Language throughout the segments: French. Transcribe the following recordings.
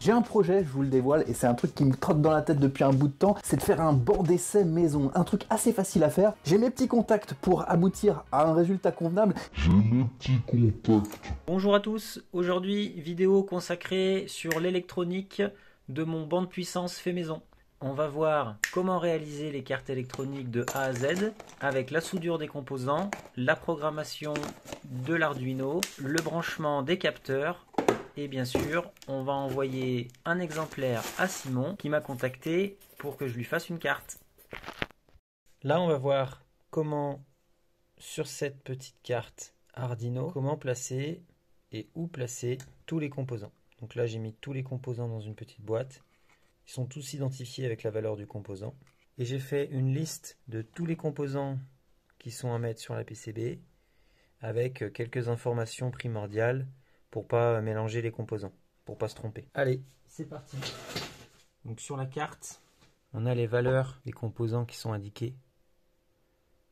J'ai un projet, je vous le dévoile, et c'est un truc qui me trotte dans la tête depuis un bout de temps, c'est de faire un banc d'essai maison, un truc assez facile à faire. J'ai mes petits contacts pour aboutir à un résultat convenable. Bonjour à tous, aujourd'hui vidéo consacrée sur l'électronique de mon banc de puissance fait maison. On va voir comment réaliser les cartes électroniques de A à Z avec la soudure des composants, la programmation de l'Arduino, le branchement des capteurs et bien sûr on va envoyer un exemplaire à Simon qui m'a contacté pour que je lui fasse une carte. Là on va voir comment sur cette petite carte Arduino, comment placer et où placer tous les composants. Donc là j'ai mis tous les composants dans une petite boîte. Ils sont tous identifiés avec la valeur du composant. Et j'ai fait une liste de tous les composants qui sont à mettre sur la PCB avec quelques informations primordiales pour pas mélanger les composants, pour pas se tromper. Allez, c'est parti. Donc sur la carte, on a les valeurs des composants qui sont indiqués.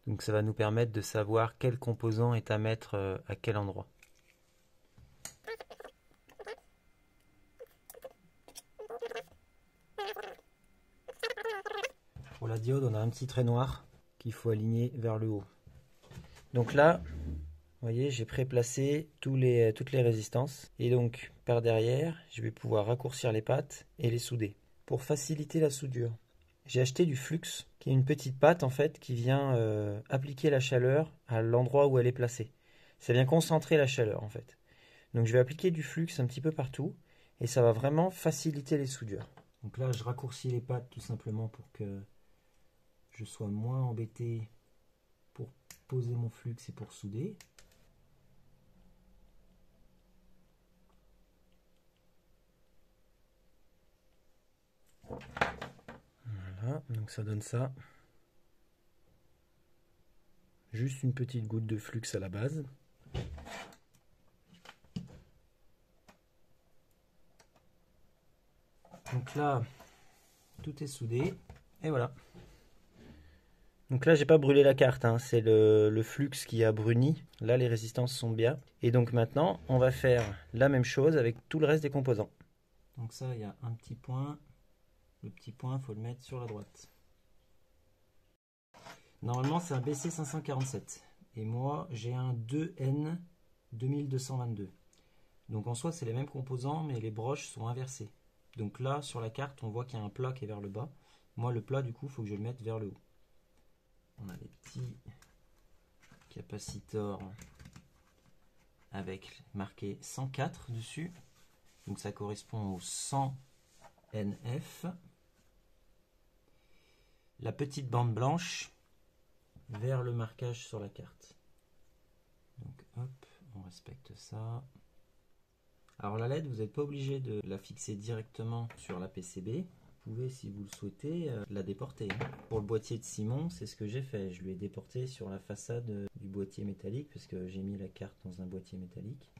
Donc ça va nous permettre de savoir quel composant est à mettre à quel endroit. Pour la diode, on a un petit trait noir qu'il faut aligner vers le haut. Donc là, vous voyez, j'ai préplacé toutes les résistances. Et donc, par derrière, je vais pouvoir raccourcir les pattes et les souder. Pour faciliter la soudure, j'ai acheté du flux, qui est une petite patte en fait, qui vient appliquer la chaleur à l'endroit où elle est placée. Ça vient concentrer la chaleur en fait. Donc je vais appliquer du flux un petit peu partout, et ça va vraiment faciliter les soudures. Donc là, je raccourcis les pattes tout simplement pour que je sois moins embêté pour poser mon flux et pour souder. Voilà, donc ça donne ça. Juste une petite goutte de flux à la base. Donc là, tout est soudé. Et voilà. Donc là, j'ai pas brûlé la carte, hein. C'est le flux qui a bruni. Là, les résistances sont bien. Et donc maintenant, on va faire la même chose avec tout le reste des composants. Donc ça, il y a un petit point. Le petit point, il faut le mettre sur la droite. Normalement, c'est un BC547. Et moi, j'ai un 2N 2222. Donc en soi, c'est les mêmes composants, mais les broches sont inversées. Donc là, sur la carte, on voit qu'il y a un plat qui est vers le bas. Moi, le plat, du coup, il faut que je le mette vers le haut. On a des petits capacitors avec marqué 104 dessus. Donc ça correspond au 100 NF. La petite bande blanche vers le marquage sur la carte. Donc hop, on respecte ça. Alors la LED, vous n'êtes pas obligé de la fixer directement sur la PCB. Vous pouvez, si vous le souhaitez, la déporter. Pour le boîtier de Simon, c'est ce que j'ai fait. Je lui ai déporté sur la façade du boîtier métallique parce que j'ai mis la carte dans un boîtier métallique.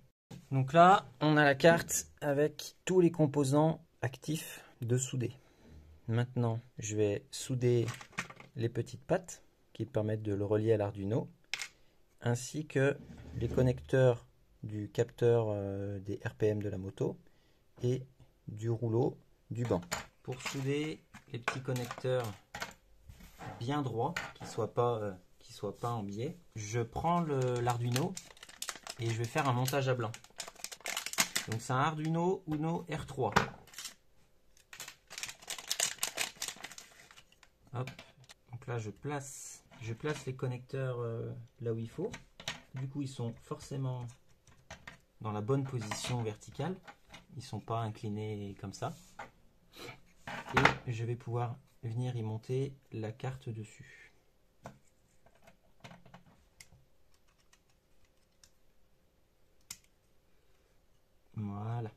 Donc là, on a la carte avec tous les composants actifs de souder. Maintenant, je vais souder les petites pattes qui permettent de le relier à l'Arduino, ainsi que les connecteurs du capteur des RPM de la moto et du rouleau du banc. Pour souder les petits connecteurs bien droits, qui ne soient pas en biais, je prends l'Arduino et je vais faire un montage à blanc. Donc c'est un Arduino Uno R3. Hop. Donc là je place les connecteurs là où il faut. Du coup ils sont forcément dans la bonne position verticale. Ils ne sont pas inclinés comme ça. Et je vais pouvoir venir y monter la carte dessus. Voilà.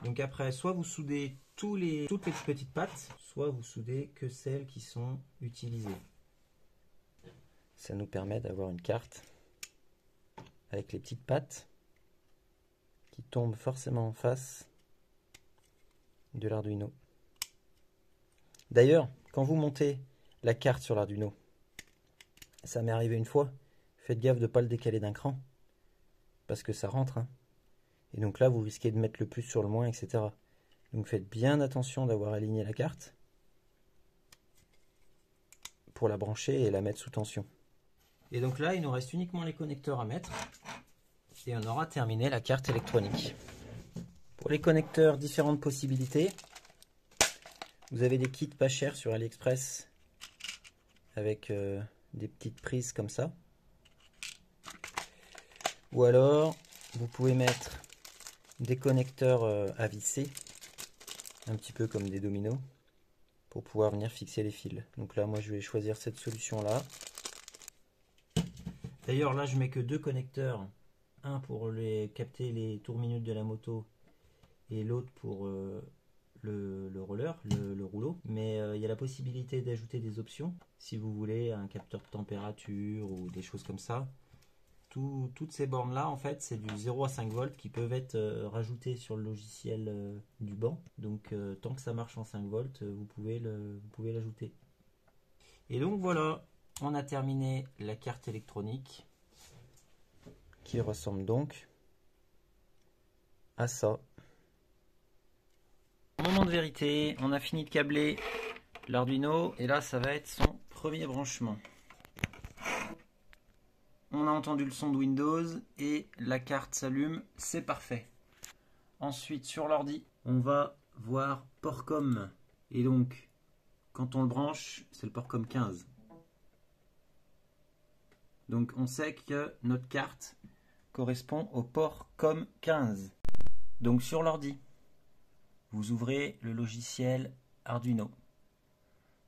Donc après, soit vous soudez toutes les petites pattes, soit vous soudez que celles qui sont utilisées. Ça nous permet d'avoir une carte avec les petites pattes qui tombent forcément en face de l'Arduino. D'ailleurs, quand vous montez la carte sur l'Arduino, ça m'est arrivé une fois, faites gaffe de ne pas le décaler d'un cran, parce que ça rentre, hein. Et donc là, vous risquez de mettre le plus sur le moins, etc. Donc faites bien attention d'avoir aligné la carte pour la brancher et la mettre sous tension. Et donc là, il nous reste uniquement les connecteurs à mettre et on aura terminé la carte électronique. Pour les connecteurs, différentes possibilités. Vous avez des kits pas chers sur AliExpress avec des petites prises comme ça. Ou alors, vous pouvez mettre des connecteurs à visser, un petit peu comme des dominos, pour pouvoir venir fixer les fils. Donc là, moi, je vais choisir cette solution-là. D'ailleurs, là, je mets que deux connecteurs. Un pour capter les tours minutes de la moto et l'autre pour le roller, le rouleau. Mais il y a la possibilité d'ajouter des options si vous voulez un capteur de température ou des choses comme ça. Toutes ces bornes là en fait c'est du 0 à 5 volts qui peuvent être rajoutées sur le logiciel du banc. Donc tant que ça marche en 5 volts vous pouvez l'ajouter. Et donc voilà, on a terminé la carte électronique qui ressemble donc à ça. Moment de vérité, on a fini de câbler l'Arduino et là ça va être son premier branchement. On a entendu le son de Windows et la carte s'allume, c'est parfait. Ensuite sur l'ordi, on va voir Portcom et donc quand on le branche, c'est le Portcom 15. Donc on sait que notre carte correspond au Portcom 15. Donc sur l'ordi, vous ouvrez le logiciel Arduino.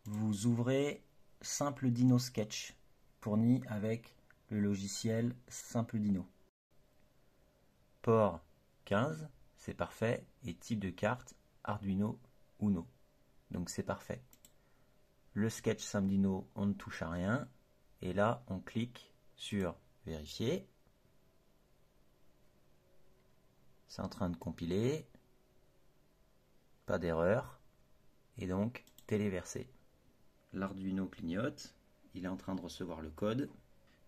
Vous ouvrez Simple Dino Sketch, fourni avec le logiciel Simple Dino. Port 15, c'est parfait. Et type de carte Arduino Uno. Donc c'est parfait. Le sketch Simple Dino, on ne touche à rien. Et là, on clique sur vérifier. C'est en train de compiler. Pas d'erreur. Et donc, téléversé. L'Arduino clignote. Il est en train de recevoir le code.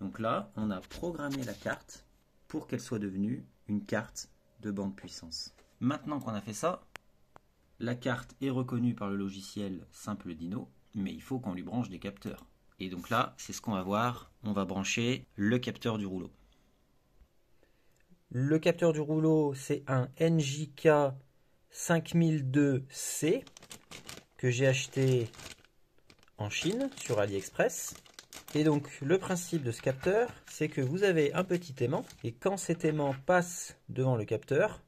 Donc là, on a programmé la carte pour qu'elle soit devenue une carte de bande puissance. Maintenant qu'on a fait ça, la carte est reconnue par le logiciel Simple Dino, mais il faut qu'on lui branche des capteurs. Et donc là, c'est ce qu'on va voir. On va brancher le capteur du rouleau. Le capteur du rouleau, c'est un NJK 5002C que j'ai acheté en Chine sur AliExpress. Et donc le principe de ce capteur, c'est que vous avez un petit aimant et quand cet aimant passe devant le capteur,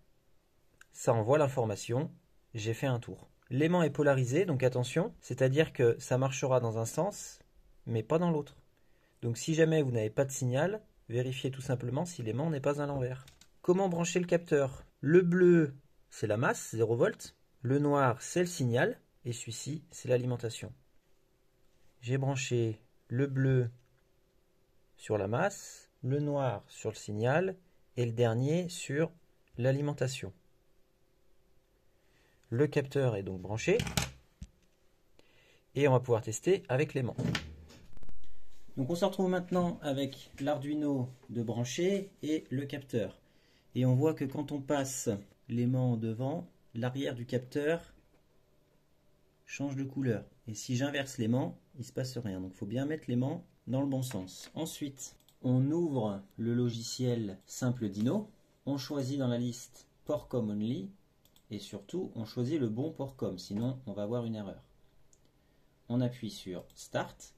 ça envoie l'information « j'ai fait un tour ». L'aimant est polarisé, donc attention, c'est-à-dire que ça marchera dans un sens, mais pas dans l'autre. Donc si jamais vous n'avez pas de signal, vérifiez tout simplement si l'aimant n'est pas à l'envers. Comment brancher le capteur? Le bleu, c'est la masse, 0 volts. Le noir, c'est le signal. Et celui-ci, c'est l'alimentation. J'ai branché le bleu sur la masse, le noir sur le signal et le dernier sur l'alimentation. Le capteur est donc branché et on va pouvoir tester avec l'aimant. Donc on se retrouve maintenant avec l'Arduino de brancher et le capteur. Et on voit que quand on passe l'aimant en devant, l'arrière du capteur change de couleur. Et si j'inverse l'aimant, il ne se passe rien. Donc il faut bien mettre l'aimant dans le bon sens. Ensuite, on ouvre le logiciel Simple Dino. On choisit dans la liste Portcom Only. Et surtout, on choisit le bon Portcom. Sinon, on va avoir une erreur. On appuie sur Start.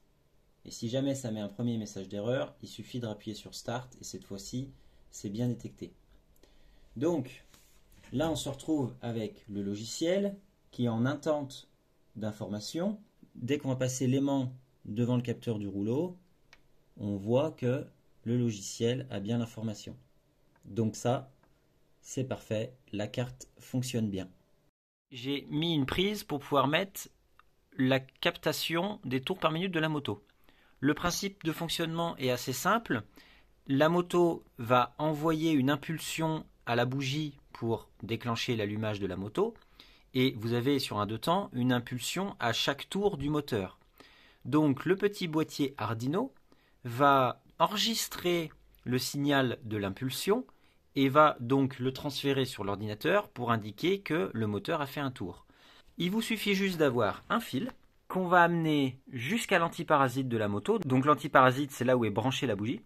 Et si jamais ça met un premier message d'erreur, il suffit de appuyer sur Start. Et cette fois-ci, c'est bien détecté. Donc, là, on se retrouve avec le logiciel qui est en attente d'informations. Dès qu'on va passer l'aimant devant le capteur du rouleau, on voit que le logiciel a bien l'information. Donc ça, c'est parfait, la carte fonctionne bien. J'ai mis une prise pour pouvoir mettre la captation des tours par minute de la moto. Le principe de fonctionnement est assez simple. La moto va envoyer une impulsion à la bougie pour déclencher l'allumage de la moto. Et vous avez sur un deux temps une impulsion à chaque tour du moteur. Donc le petit boîtier Arduino va enregistrer le signal de l'impulsion et va donc le transférer sur l'ordinateur pour indiquer que le moteur a fait un tour. Il vous suffit juste d'avoir un fil qu'on va amener jusqu'à l'antiparasite de la moto. Donc l'antiparasite, c'est là où est branchée la bougie.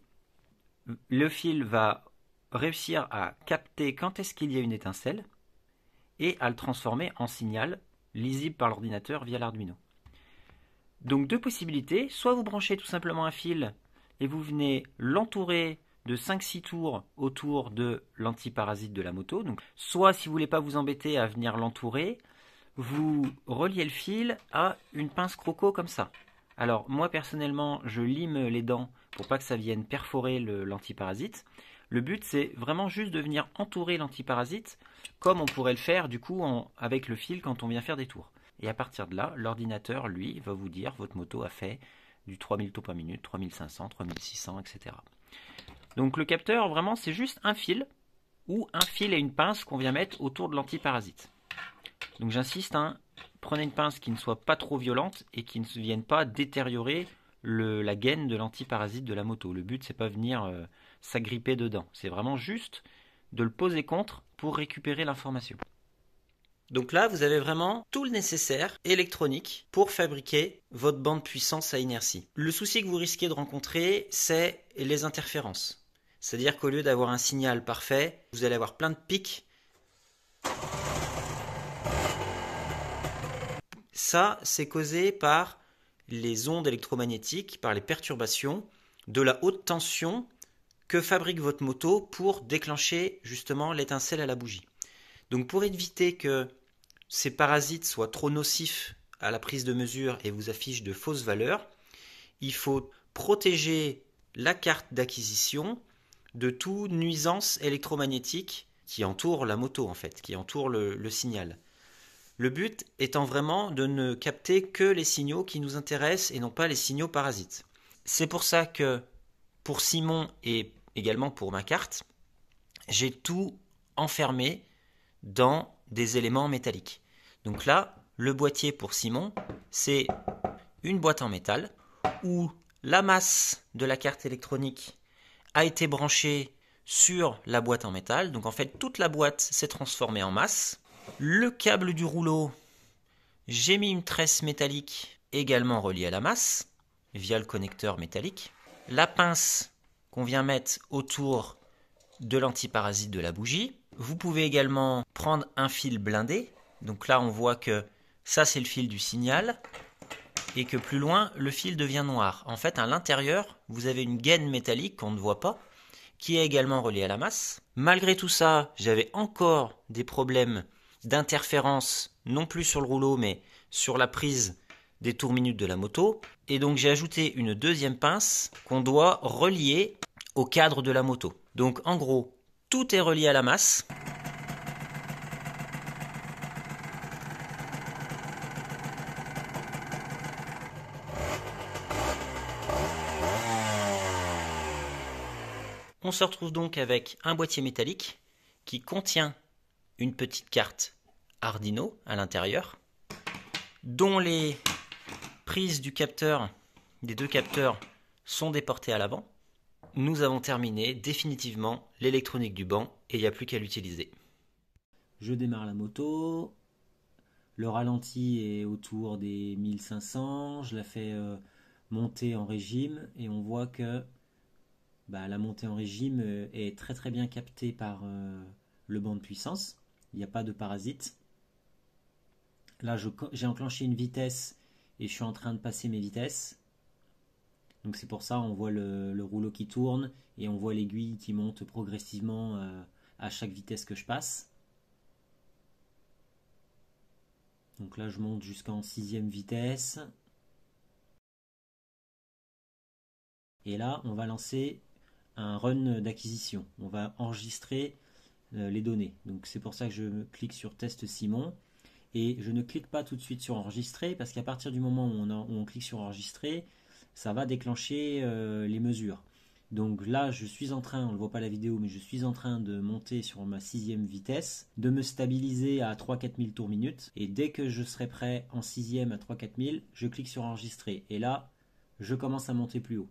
Le fil va réussir à capter quand est-ce qu'il y a une étincelle et à le transformer en signal lisible par l'ordinateur via l'Arduino. Donc deux possibilités, soit vous branchez tout simplement un fil et vous venez l'entourer de 5-6 tours autour de l'antiparasite de la moto. Donc, soit si vous ne voulez pas vous embêter à venir l'entourer, vous reliez le fil à une pince croco comme ça. Alors moi personnellement je lime les dents pour pas que ça vienne perforer l'antiparasite. Le but c'est vraiment juste de venir entourer l'antiparasite comme on pourrait le faire du coup avec le fil quand on vient faire des tours. Et à partir de là, l'ordinateur lui va vous dire votre moto a fait du 3000 tours par minute, 3500, 3600, etc. Donc le capteur vraiment c'est juste un fil ou un fil et une pince qu'on vient mettre autour de l'antiparasite. Donc j'insiste, hein, prenez une pince qui ne soit pas trop violente et qui ne vienne pas détériorer la gaine de l'antiparasite de la moto. Le but c'est pas venir s'agripper dedans, c'est vraiment juste de le poser contre pour récupérer l'information. Donc là vous avez vraiment tout le nécessaire électronique pour fabriquer votre bande puissance à inertie. Le souci que vous risquez de rencontrer c'est les interférences. C'est-à-dire qu'au lieu d'avoir un signal parfait, vous allez avoir plein de pics. Ça, c'est causé par les ondes électromagnétiques, par les perturbations de la haute tension que fabrique votre moto pour déclencher justement l'étincelle à la bougie. Donc pour éviter que ces parasites soient trop nocifs à la prise de mesure et vous affichent de fausses valeurs, il faut protéger la carte d'acquisition de toute nuisance électromagnétique qui entoure la moto en fait, qui entoure le signal. Le but étant vraiment de ne capter que les signaux qui nous intéressent et non pas les signaux parasites. C'est pour ça que pour Simon et également pour ma carte, j'ai tout enfermé dans des éléments métalliques. Donc là, le boîtier pour Simon, c'est une boîte en métal où la masse de la carte électronique a été branchée sur la boîte en métal. Donc en fait, toute la boîte s'est transformée en masse. Le câble du rouleau, j'ai mis une tresse métallique également reliée à la masse via le connecteur métallique. La pince qu'on vient mettre autour de l'antiparasite de la bougie. Vous pouvez également prendre un fil blindé. Donc là, on voit que ça, c'est le fil du signal et que plus loin, le fil devient noir. En fait, à l'intérieur, vous avez une gaine métallique qu'on ne voit pas qui est également reliée à la masse. Malgré tout ça, j'avais encore des problèmes d'interférence, non plus sur le rouleau, mais sur la prise des tours minutes de la moto. Et donc j'ai ajouté une deuxième pince qu'on doit relier au cadre de la moto. Donc en gros, tout est relié à la masse. On se retrouve donc avec un boîtier métallique qui contient une petite carte Arduino à l'intérieur, dont les prises du capteur, des deux capteurs, sont déportées à l'avant. Nous avons terminé définitivement l'électronique du banc et il n'y a plus qu'à l'utiliser. Je démarre la moto, le ralenti est autour des 1500, je la fais monter en régime et on voit que la montée en régime est très très bien captée par le banc de puissance. Il n'y a pas de parasite. Là, j'ai enclenché une vitesse et je suis en train de passer mes vitesses. Donc c'est pour ça on voit le rouleau qui tourne et on voit l'aiguille qui monte progressivement à chaque vitesse que je passe. Donc là je monte jusqu'en 6e vitesse. Et là on va lancer un run d'acquisition. On va enregistrer les données. Donc c'est pour ça que je clique sur test Simon. Et je ne clique pas tout de suite sur enregistrer parce qu'à partir du moment où on clique sur enregistrer, ça va déclencher les mesures. Donc là, je suis en train, on ne voit pas la vidéo, mais je suis en train de monter sur ma 6e vitesse, de me stabiliser à 3-4 000 tours minute. Et dès que je serai prêt en 6e à 3-4 000, je clique sur enregistrer. Et là, je commence à monter plus haut.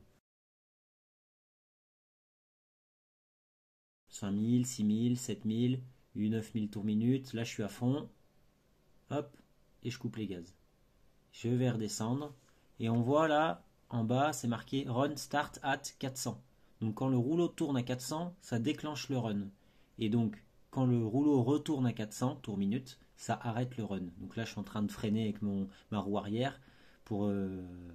5000, 6000, 7000, 9000 tours minute. Là, je suis à fond. Hop, et je coupe les gaz. Je vais redescendre. Et on voit là, en bas, c'est marqué Run Start at 400. Donc quand le rouleau tourne à 400, ça déclenche le run. Et donc, quand le rouleau retourne à 400 tours minute, ça arrête le run. Donc là, je suis en train de freiner avec ma roue arrière pour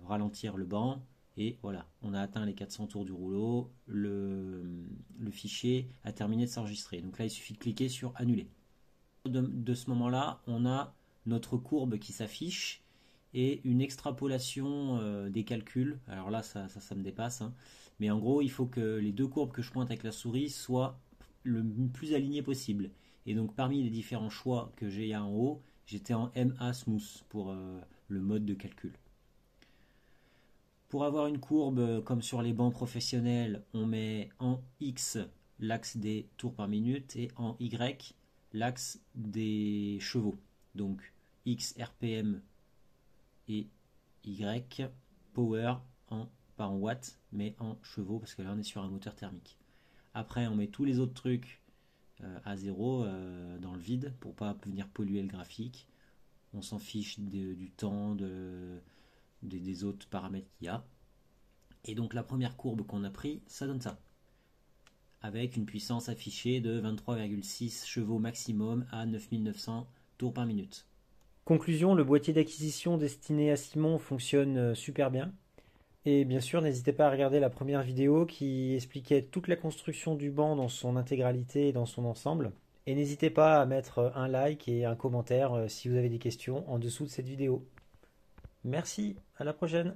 ralentir le banc. Et voilà, on a atteint les 400 tours du rouleau. Le fichier a terminé de s'enregistrer. Donc là, il suffit de cliquer sur Annuler. De ce moment-là, on a notre courbe qui s'affiche et une extrapolation des calculs. Alors là, ça me dépasse. Hein. Mais en gros, il faut que les deux courbes que je pointe avec la souris soient le plus alignées possible. Et donc, parmi les différents choix que j'ai en haut, j'étais en MA Smooth pour le mode de calcul. Pour avoir une courbe comme sur les bancs professionnels, on met en X l'axe des tours par minute et en Y l'axe des chevaux. Donc X RPM et Y power pas en watts mais en chevaux parce que là on est sur un moteur thermique. Après on met tous les autres trucs à zéro dans le vide pour pas venir polluer le graphique. On s'en fiche du temps, des autres paramètres qu'il y a. Et donc la première courbe qu'on a pris, ça donne ça. Avec une puissance affichée de 23,6 chevaux maximum à 9900 tours par minute. Conclusion, le boîtier d'acquisition destiné à Simon fonctionne super bien. Et bien sûr, n'hésitez pas à regarder la première vidéo qui expliquait toute la construction du banc dans son intégralité et dans son ensemble. Et n'hésitez pas à mettre un like et un commentaire si vous avez des questions en dessous de cette vidéo. Merci, à la prochaine!